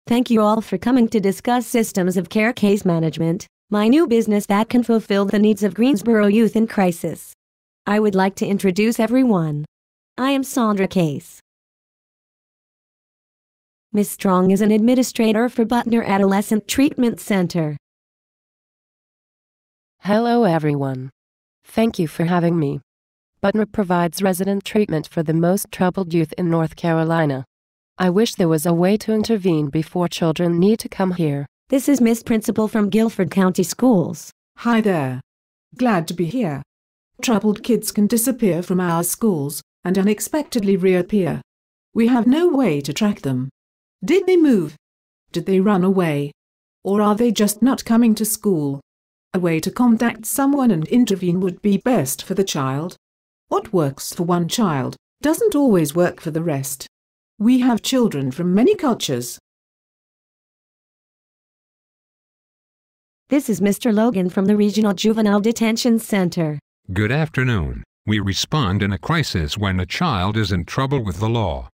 Thank you all for coming to discuss Systems of Care Case Management, my new business that can fulfill the needs of Greensboro youth in crisis. I would like to introduce everyone. I am Sandra Case. Ms. Strong is an administrator for Butner Adolescent Treatment Center. Hello everyone. Thank you for having me. Butner provides resident treatment for the most troubled youth in North Carolina. I wish there was a way to intervene before children need to come here. This is Miss Principal from Guilford County Schools. Hi there. Glad to be here. Troubled kids can disappear from our schools and unexpectedly reappear. We have no way to track them. Did they move? Did they run away? Or are they just not coming to school? A way to contact someone and intervene would be best for the child. What works for one child doesn't always work for the rest. We have children from many cultures. This is Mr. Logan from the Regional Juvenile Detention Center. Good afternoon. We respond in a crisis when a child is in trouble with the law.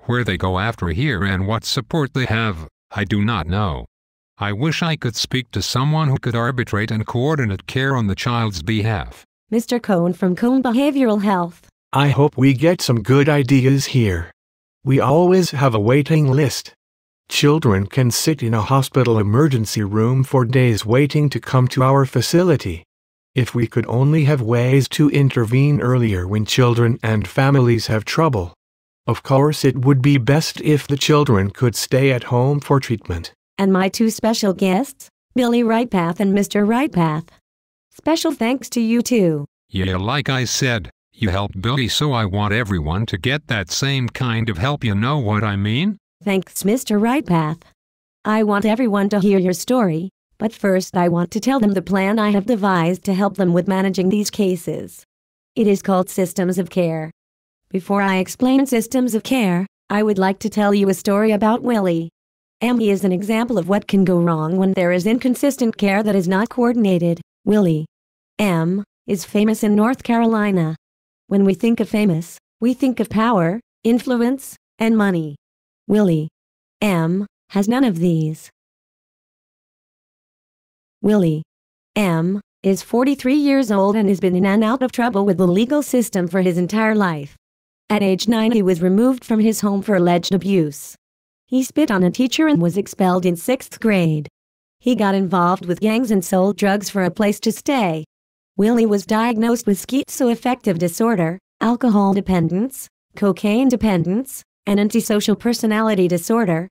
Where they go after here and what support they have, I do not know. I wish I could speak to someone who could arbitrate and coordinate care on the child's behalf. Mr. Cohn from Cohn Behavioral Health. I hope we get some good ideas here. We always have a waiting list. Children can sit in a hospital emergency room for days waiting to come to our facility. If we could only have ways to intervene earlier when children and families have trouble. Of course, it would be best if the children could stay at home for treatment. And my two special guests, Billy Rightpath and Mr. Rightpath. Special thanks to you too. Yeah, like I said, you helped Billy, so I want everyone to get that same kind of help, you know what I mean? Thanks, Mr. Rightpath. I want everyone to hear your story, but first I want to tell them the plan I have devised to help them with managing these cases. It is called Systems of Care. Before I explain Systems of Care, I would like to tell you a story about Willie. He is an example of what can go wrong when there is inconsistent care that is not coordinated. Willie is famous in North Carolina. When we think of famous, we think of power, influence, and money. Willie has none of these. Willie is 43 years old and has been in and out of trouble with the legal system for his entire life. At age 9, he was removed from his home for alleged abuse. He spit on a teacher and was expelled in 6th grade. He got involved with gangs and sold drugs for a place to stay. Willie was diagnosed with schizoaffective disorder, alcohol dependence, cocaine dependence, and antisocial personality disorder.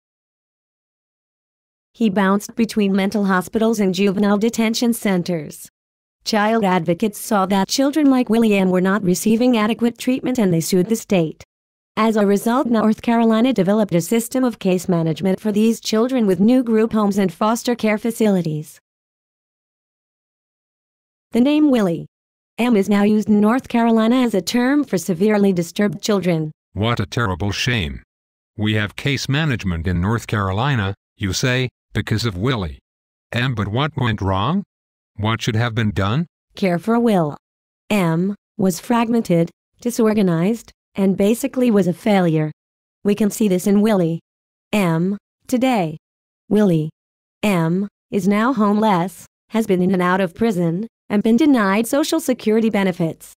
He bounced between mental hospitals and juvenile detention centers. Child advocates saw that children like Willie were not receiving adequate treatment and they sued the state. As a result, North Carolina developed a system of case management for these children with new group homes and foster care facilities. The name Willie is now used in North Carolina as a term for severely disturbed children. What a terrible shame. We have case management in North Carolina, you say, because of Willie. But what went wrong? What should have been done? Care for Will was fragmented, disorganized, and basically was a failure. We can see this in Willie today. Willie is now homeless, has been in and out of prison, and been denied Social Security benefits.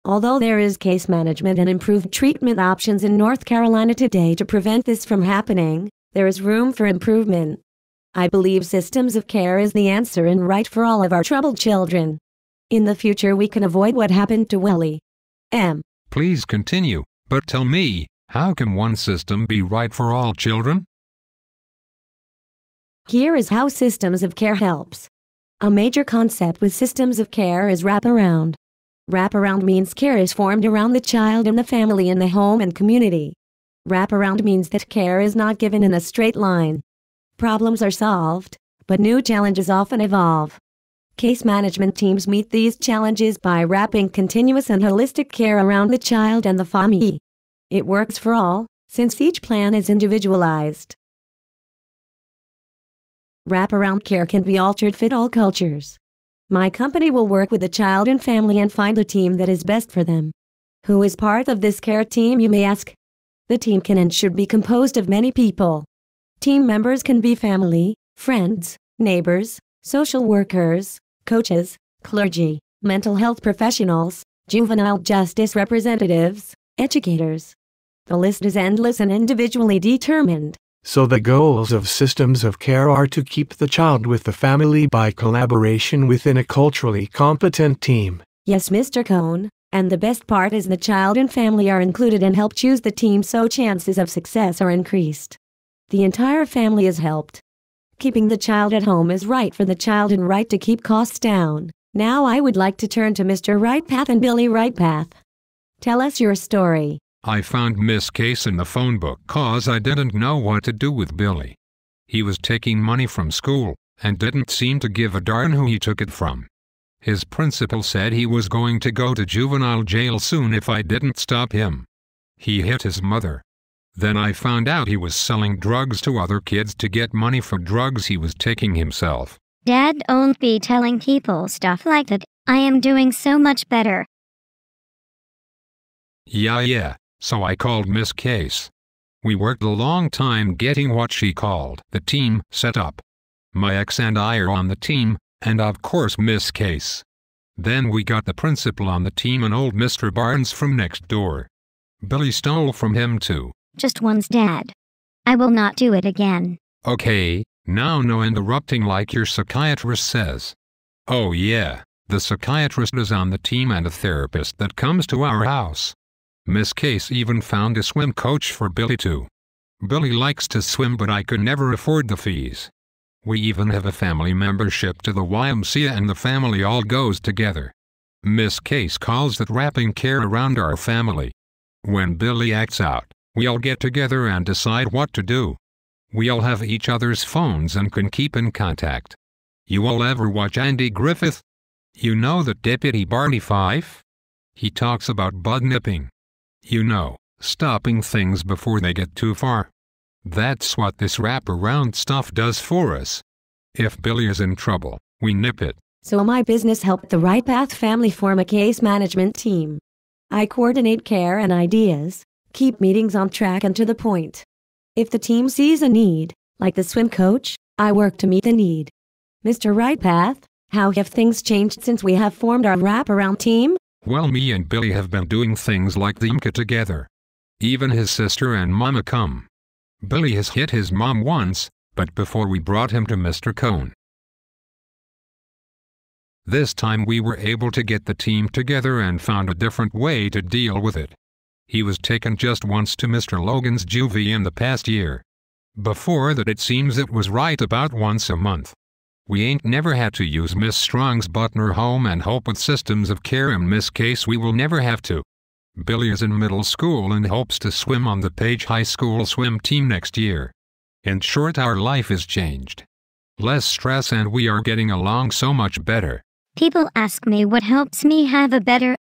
Although there is case management and improved treatment options in North Carolina today to prevent this from happening, there is room for improvement. I believe Systems of Care is the answer and right for all of our troubled children. In the future we can avoid what happened to Willie. Please continue, but tell me, how can one system be right for all children? Here is how Systems of Care helps. A major concept with Systems of Care is wraparound. Wraparound means care is formed around the child and the family in the home and community. Wraparound means that care is not given in a straight line. Problems are solved, but new challenges often evolve. Case management teams meet these challenges by wrapping continuous and holistic care around the child and the family. It works for all, since each plan is individualized. Wraparound care can be altered to fit all cultures. My company will work with the child and family and find a team that is best for them. Who is part of this care team, you may ask? The team can and should be composed of many people. Team members can be family, friends, neighbors, social workers, coaches, clergy, mental health professionals, juvenile justice representatives, educators. The list is endless and individually determined. So the goals of systems of care are to keep the child with the family by collaboration within a culturally competent team. Yes, Mr. Cohn, and the best part is the child and family are included and help choose the team so chances of success are increased. The entire family is helped. Keeping the child at home is right for the child and right to keep costs down. Now I would like to turn to Mr. Rightpath and Billy Rightpath. Tell us your story. I found Miss Case in the phone book 'cause I didn't know what to do with Billy. He was taking money from school, and didn't seem to give a darn who he took it from. His principal said he was going to go to juvenile jail soon if I didn't stop him. He hit his mother. Then I found out he was selling drugs to other kids to get money for drugs he was taking himself. Dad, don't be telling people stuff like that. I am doing so much better. Yeah. So I called Miss Case. We worked a long time getting what she called the team set up. My ex and I are on the team, and of course Miss Case. Then we got the principal on the team and old Mr. Barnes from next door. Billy stole from him too. Just once, Dad. I will not do it again. Okay, now no interrupting like your psychiatrist says. Oh yeah, the psychiatrist is on the team and a therapist that comes to our house. Miss Case even found a swim coach for Billy too. Billy likes to swim but I could never afford the fees. We even have a family membership to the YMCA and the family all goes together. Miss Case calls that wrapping care around our family. When Billy acts out, we all get together and decide what to do. We all have each other's phones and can keep in contact. You all ever watch Andy Griffith? You know the Deputy Barney Fife? He talks about bud nipping. You know, stopping things before they get too far. That's what this wraparound stuff does for us. If Billy is in trouble, we nip it. So my business helped the Rightpath family form a case management team. I coordinate care and ideas, keep meetings on track and to the point. If the team sees a need, like the swim coach, I work to meet the need. Mr. Rightpath, how have things changed since we have formed our wraparound team? Well, me and Billy have been doing things like the IMCA together. Even his sister and mama come. Billy has hit his mom once, but before we brought him to Mr. Cohn. This time we were able to get the team together and found a different way to deal with it. He was taken just once to Mr. Logan's juvie in the past year. Before that it seems it was right about once a month. We ain't never had to use Miss Strong's Butner home and hope with systems of care in Miss Case we will never have to. Billy is in middle school and hopes to swim on the Page High School swim team next year. In short, our life is changed. Less stress and we are getting along so much better. People ask me what helps me have a better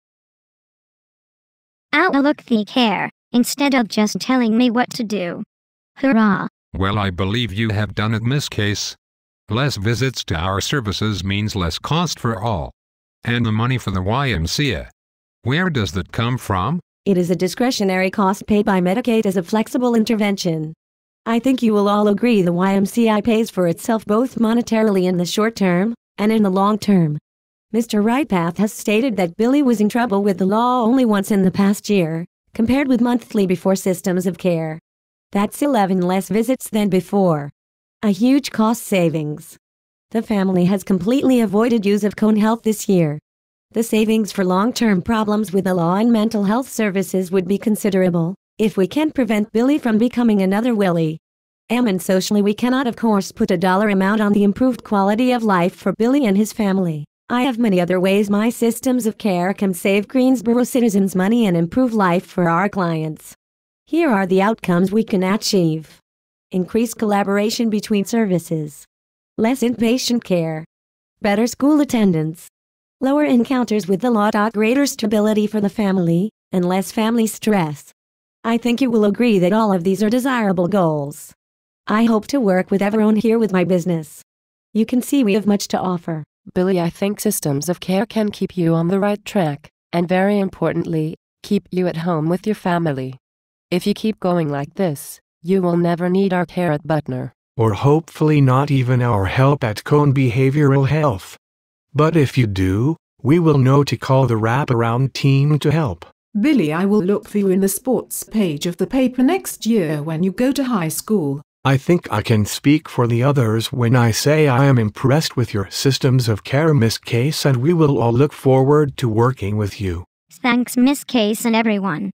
outlook the care, instead of just telling me what to do. Hurrah! Well, I believe you have done it, Miss Case. Less visits to our services means less cost for all. And the money for the YMCA. Where does that come from? It is a discretionary cost paid by Medicaid as a flexible intervention. I think you will all agree the YMCA pays for itself both monetarily in the short term and in the long term. Mr. Rightpath has stated that Billy was in trouble with the law only once in the past year, compared with monthly before systems of care. That's 11 less visits than before. A huge cost savings. The family has completely avoided use of Cone Health this year. The savings for long-term problems with the law and mental health services would be considerable, if we can prevent Billy from becoming another Willie. And socially we cannot of course put a dollar amount on the improved quality of life for Billy and his family. I have many other ways my systems of care can save Greensboro citizens money and improve life for our clients. Here are the outcomes we can achieve. Increased collaboration between services. Less inpatient care. Better school attendance. Lower encounters with the law. Greater stability for the family, and less family stress. I think you will agree that all of these are desirable goals. I hope to work with everyone here with my business. You can see we have much to offer. Billy, I think systems of care can keep you on the right track, and very importantly, keep you at home with your family. If you keep going like this, you will never need our care at Butner. Or hopefully not even our help at Cone Behavioral Health. But if you do, we will know to call the wraparound team to help. Billy, I will look for you in the sports page of the paper next year when you go to high school. I think I can speak for the others when I say I am impressed with your systems of care, Miss Case, and we will all look forward to working with you. Thanks, Miss Case and everyone.